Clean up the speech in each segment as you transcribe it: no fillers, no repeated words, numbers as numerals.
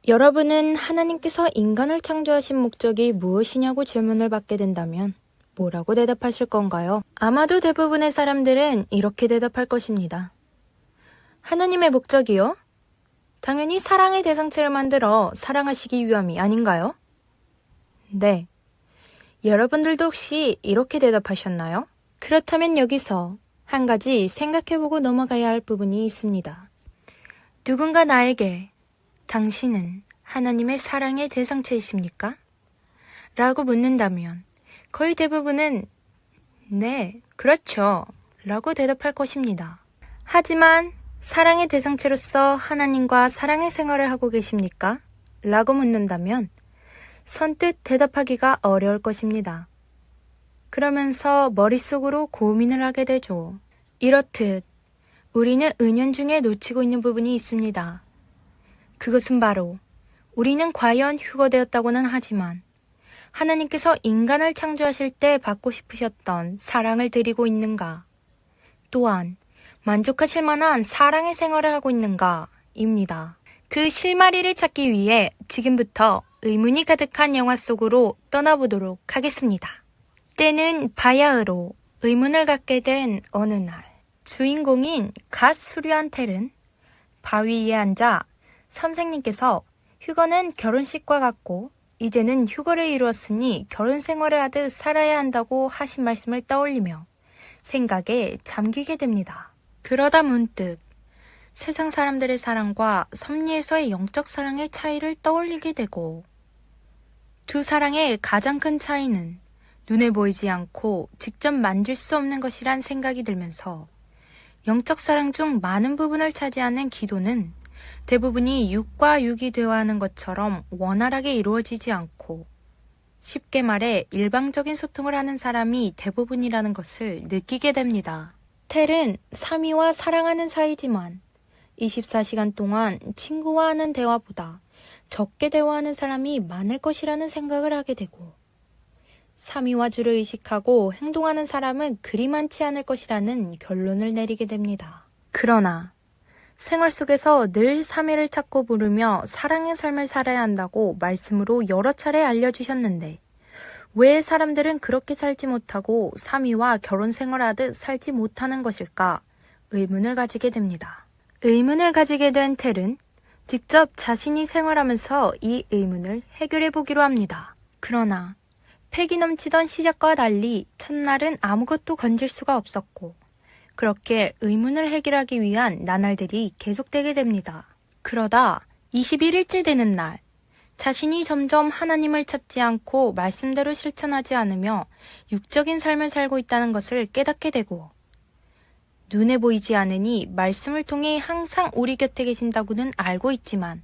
여러분은 하나님께서 인간을 창조하신 목적이 무엇이냐고 질문을 받게 된다면 뭐라고 대답하실 건가요? 아마도 대부분의 사람들은 이렇게 대답할 것입니다. 하나님의 목적이요? 당연히 사랑의 대상체를 만들어 사랑하시기 위함이 아닌가요? 네. 여러분들도 혹시 이렇게 대답하셨나요? 그렇다면 여기서 한 가지 생각해보고 넘어가야 할 부분이 있습니다. 누군가 나에게 당신은 하나님의 사랑의 대상체이십니까? 라고 묻는다면 거의 대부분은 네, 그렇죠. 라고 대답할 것입니다. 하지만 사랑의 대상체로서 하나님과 사랑의 생활을 하고 계십니까? 라고 묻는다면 선뜻 대답하기가 어려울 것입니다. 그러면서 머릿속으로 고민을 하게 되죠. 이렇듯 우리는 은연중에 놓치고 있는 부분이 있습니다. 그것은 바로 우리는 과연 휴거되었다고는 하지만 하나님께서 인간을 창조하실 때 받고 싶으셨던 사랑을 드리고 있는가? 또한 만족하실 만한 사랑의 생활을 하고 있는가? 입니다. 그 실마리를 찾기 위해 지금부터 의문이 가득한 영화 속으로 떠나보도록 하겠습니다. 때는 바야흐로 의문을 갖게 된 어느 날, 주인공인 갓 수료한 텔은 바위 위에 앉아 선생님께서 휴거는 결혼식과 같고 이제는 휴거를 이루었으니 결혼 생활을 하듯 살아야 한다고 하신 말씀을 떠올리며 생각에 잠기게 됩니다. 그러다 문득 세상 사람들의 사랑과 섭리에서의 영적 사랑의 차이를 떠올리게 되고 두 사랑의 가장 큰 차이는 눈에 보이지 않고 직접 만질 수 없는 것이란 생각이 들면서 영적 사랑 중 많은 부분을 차지하는 기도는 대부분이 육과 육이 대화하는 것처럼 원활하게 이루어지지 않고 쉽게 말해 일방적인 소통을 하는 사람이 대부분이라는 것을 느끼게 됩니다. 텔은 사미와 사랑하는 사이지만 24시간 동안 친구와 하는 대화보다 적게 대화하는 사람이 많을 것이라는 생각을 하게 되고 사미와 주를 의식하고 행동하는 사람은 그리 많지 않을 것이라는 결론을 내리게 됩니다. 그러나 생활 속에서 늘 사미를 찾고 부르며 사랑의 삶을 살아야 한다고 말씀으로 여러 차례 알려주셨는데 왜 사람들은 그렇게 살지 못하고 사미와 결혼 생활하듯 살지 못하는 것일까? 의문을 가지게 됩니다. 의문을 가지게 된 텔은 직접 자신이 생활하면서 이 의문을 해결해 보기로 합니다. 그러나 패기 넘치던 시작과 달리 첫날은 아무것도 건질 수가 없었고 그렇게 의문을 해결하기 위한 나날들이 계속되게 됩니다. 그러다 21일째 되는 날, 자신이 점점 하나님을 찾지 않고 말씀대로 실천하지 않으며 육적인 삶을 살고 있다는 것을 깨닫게 되고 눈에 보이지 않으니 말씀을 통해 항상 우리 곁에 계신다고는 알고 있지만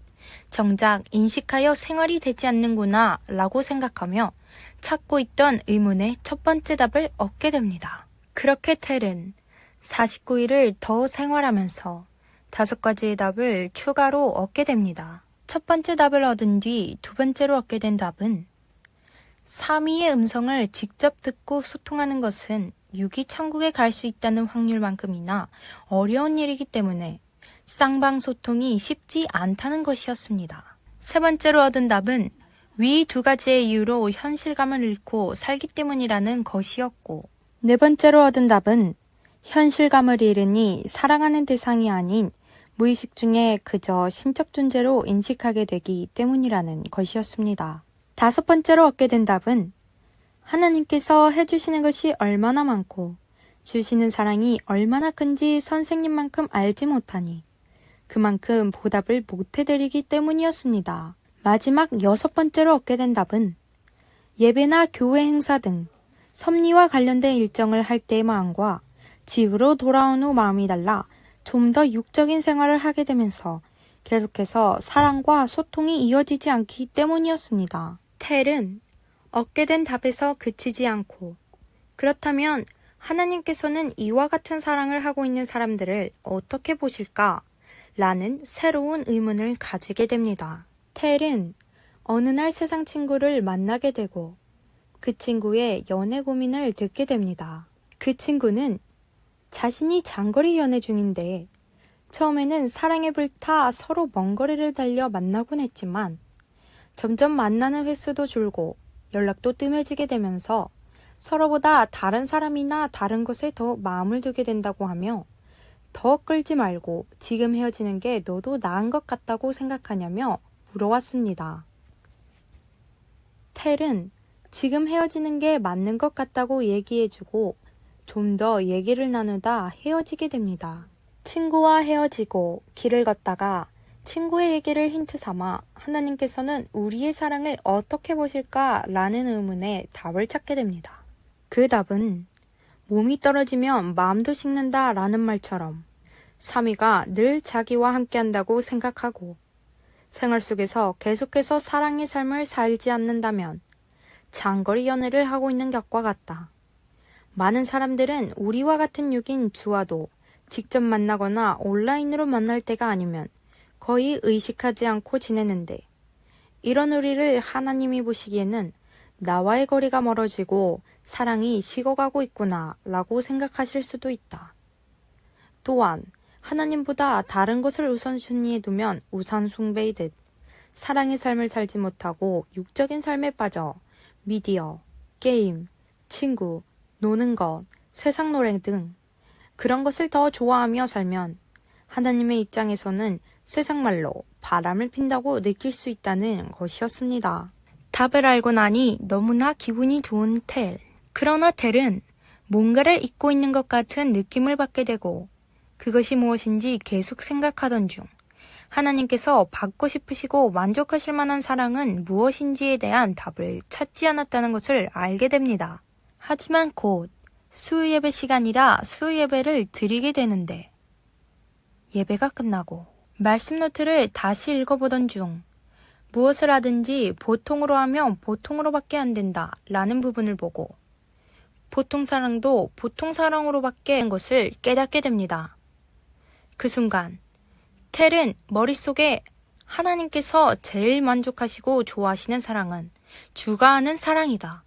정작 인식하여 생활이 되지 않는구나 라고 생각하며 찾고 있던 의문의 첫 번째 답을 얻게 됩니다. 그렇게 텔은 49일을 더 생활하면서 5가지의 답을 추가로 얻게 됩니다. 첫 번째 답을 얻은 뒤 두 번째로 얻게 된 답은 사미의 음성을 직접 듣고 소통하는 것은 육이 천국에 갈 수 있다는 확률만큼이나 어려운 일이기 때문에 쌍방소통이 쉽지 않다는 것이었습니다. 세 번째로 얻은 답은 위 2가지의 이유로 현실감을 잃고 살기 때문이라는 것이었고 네 번째로 얻은 답은 현실감을 잃으니 사랑하는 대상이 아닌 무의식 중에 그저 신적 존재로 인식하게 되기 때문이라는 것이었습니다. 5번째로 얻게 된 답은 하나님께서 해주시는 것이 얼마나 많고 주시는 사랑이 얼마나 큰지 선생님만큼 알지 못하니 그만큼 보답을 못해드리기 때문이었습니다. 마지막 6번째로 얻게 된 답은 예배나 교회 행사 등 섭리와 관련된 일정을 할 때의 마음과 집으로 돌아온 후 마음이 달라 좀 더 육적인 생활을 하게 되면서 계속해서 사랑과 소통이 이어지지 않기 때문이었습니다. 텔은 얻게 된 답에서 그치지 않고 그렇다면 하나님께서는 이와 같은 사랑을 하고 있는 사람들을 어떻게 보실까? 라는 새로운 의문을 가지게 됩니다. 텔은 어느 날 세상 친구를 만나게 되고 그 친구의 연애 고민을 듣게 됩니다. 그 친구는 자신이 장거리 연애 중인데 처음에는 사랑에 불타 서로 먼 거리를 달려 만나곤 했지만 점점 만나는 횟수도 줄고 연락도 뜸해지게 되면서 서로보다 다른 사람이나 다른 것에 더 마음을 두게 된다고 하며 더 끌지 말고 지금 헤어지는 게 너도 나은 것 같다고 생각하냐며 물어왔습니다. 텔은 지금 헤어지는 게 맞는 것 같다고 얘기해주고 좀 더 얘기를 나누다 헤어지게 됩니다. 친구와 헤어지고 길을 걷다가 친구의 얘기를 힌트 삼아 하나님께서는 우리의 사랑을 어떻게 보실까? 라는 의문에 답을 찾게 됩니다. 그 답은 몸이 떨어지면 마음도 식는다 라는 말처럼 삼위가 늘 자기와 함께한다고 생각하고 생활 속에서 계속해서 사랑의 삶을 살지 않는다면 장거리 연애를 하고 있는 격과 같다. 많은 사람들은 우리와 같은 육인 주와도 직접 만나거나 온라인으로 만날 때가 아니면 거의 의식하지 않고 지내는데 이런 우리를 하나님이 보시기에는 나와의 거리가 멀어지고 사랑이 식어가고 있구나 라고 생각하실 수도 있다. 또한 하나님보다 다른 것을 우선순위에 두면 우상 숭배이듯 사랑의 삶을 살지 못하고 육적인 삶에 빠져 미디어, 게임, 친구, 노는 것, 세상 노래 등 그런 것을 더 좋아하며 살면 하나님의 입장에서는 세상 말로 바람을 핀다고 느낄 수 있다는 것이었습니다. 답을 알고 나니 너무나 기분이 좋은 텔. 그러나 텔은 뭔가를 잊고 있는 것 같은 느낌을 받게 되고 그것이 무엇인지 계속 생각하던 중 하나님께서 받고 싶으시고 만족하실 만한 사랑은 무엇인지에 대한 답을 찾지 않았다는 것을 알게 됩니다. 하지만 곧 수요예배 시간이라 수요예배를 드리게 되는데 예배가 끝나고 말씀 노트를 다시 읽어보던 중 무엇을 하든지 보통으로 하면 보통으로밖에 안 된다 라는 부분을 보고 보통 사랑도 보통 사랑으로밖에 한 것을 깨닫게 됩니다. 그 순간 텔은 머릿속에 하나님께서 제일 만족하시고 좋아하시는 사랑은 주가 하는 사랑이다.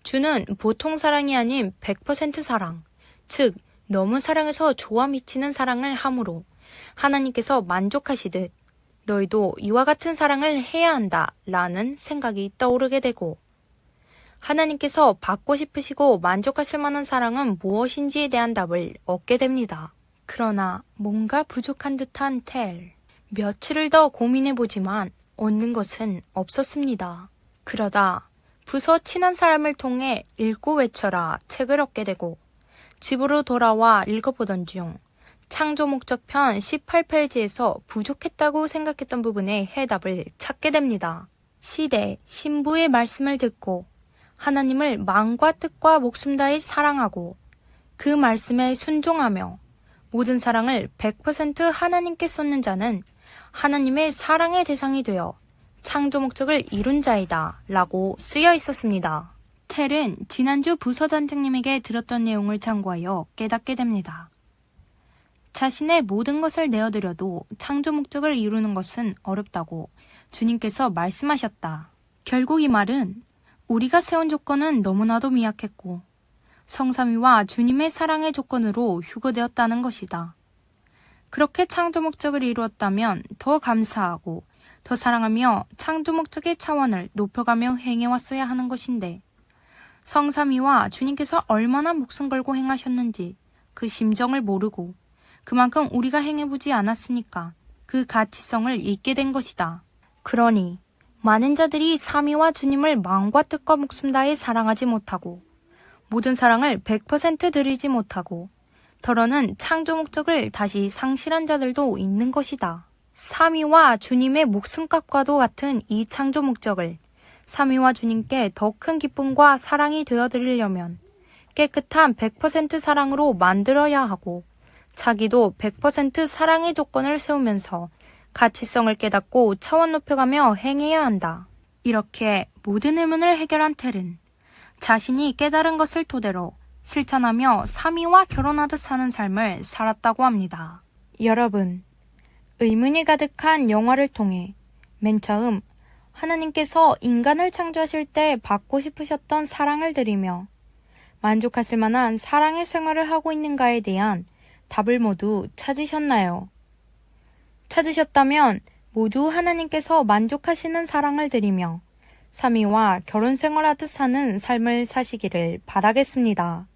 주는 보통 사랑이 아닌 100% 사랑, 즉 너무 사랑해서 좋아 미치는 사랑을 함으로 하나님께서 만족하시듯 너희도 이와 같은 사랑을 해야 한다 라는 생각이 떠오르게 되고 하나님께서 받고 싶으시고 만족하실 만한 사랑은 무엇인지에 대한 답을 얻게 됩니다. 그러나 뭔가 부족한 듯한 텔. 며칠을 더 고민해보지만 얻는 것은 없었습니다. 그러다 부서 친한 사람을 통해 읽고 외쳐라 책을 얻게 되고 집으로 돌아와 읽어보던 중 창조 목적편 18페이지에서 부족했다고 생각했던 부분의 해답을 찾게 됩니다. 시대 신부의 말씀을 듣고 하나님을 마음과 뜻과 목숨 다해 사랑하고 그 말씀에 순종하며 모든 사랑을 100% 하나님께 쏟는 자는 하나님의 사랑의 대상이 되어 창조 목적을 이룬 자이다 라고 쓰여 있었습니다. 텔은 지난주 부서단장님에게 들었던 내용을 참고하여 깨닫게 됩니다. 자신의 모든 것을 내어드려도 창조 목적을 이루는 것은 어렵다고 주님께서 말씀하셨다. 결국 이 말은 우리가 세운 조건은 너무나도 미약했고 성삼위와 주님의 사랑의 조건으로 휴거되었다는 것이다. 그렇게 창조 목적을 이루었다면 더 감사하고 더 사랑하며 창조 목적의 차원을 높여가며 행해왔어야 하는 것인데 성삼위와 주님께서 얼마나 목숨 걸고 행하셨는지 그 심정을 모르고 그만큼 우리가 행해보지 않았으니까 그 가치성을 잊게 된 것이다. 그러니 많은 자들이 삼위와 주님을 마음과 뜻과 목숨 다해 사랑하지 못하고 모든 사랑을 100% 드리지 못하고 더러는 창조 목적을 다시 상실한 자들도 있는 것이다. 삼위와 주님의 목숨값과도 같은 이 창조 목적을 삼위와 주님께 더 큰 기쁨과 사랑이 되어드리려면 깨끗한 100% 사랑으로 만들어야 하고 자기도 100% 사랑의 조건을 세우면서 가치성을 깨닫고 차원 높여가며 행해야 한다. 이렇게 모든 의문을 해결한 텔은 자신이 깨달은 것을 토대로 실천하며 삼위와 결혼하듯 사는 삶을 살았다고 합니다. 여러분, 의문이 가득한 영화를 통해 맨 처음 하나님께서 인간을 창조하실 때 받고 싶으셨던 사랑을 드리며 만족하실 만한 사랑의 생활을 하고 있는가에 대한 답을 모두 찾으셨나요? 찾으셨다면 모두 하나님께서 만족하시는 사랑을 드리며 3위와 결혼 생활하듯 사는 삶을 사시기를 바라겠습니다.